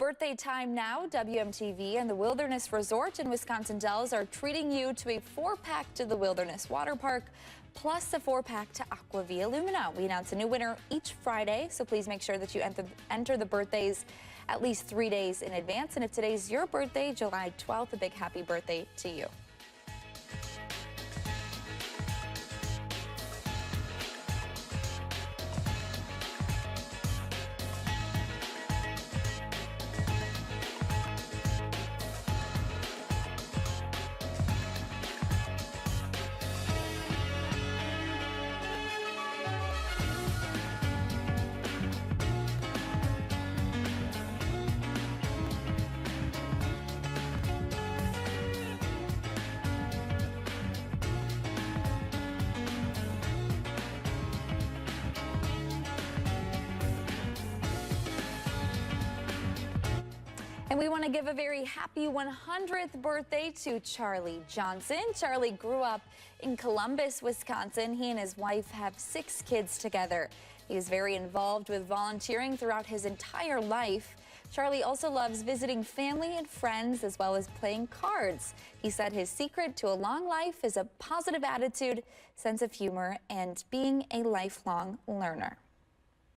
birthday time now. WMTV and the Wilderness Resort in Wisconsin Dells are treating you to a 4-pack to the Wilderness Water Park, plus a 4-pack to Aqua Via Lumina. We announce a new winner each Friday, so please make sure that you enter the birthdays at least 3 days in advance. And if today's your birthday, July 12th, a big happy birthday to you. And we want to give a very happy 100th birthday to Charlie Johnson. Charlie grew up in Columbus, Wisconsin. He and his wife have 6 kids together. He is very involved with volunteering throughout his entire life. Charlie also loves visiting family and friends as well as playing cards. He said his secret to a long life is a positive attitude, sense of humor, and being a lifelong learner.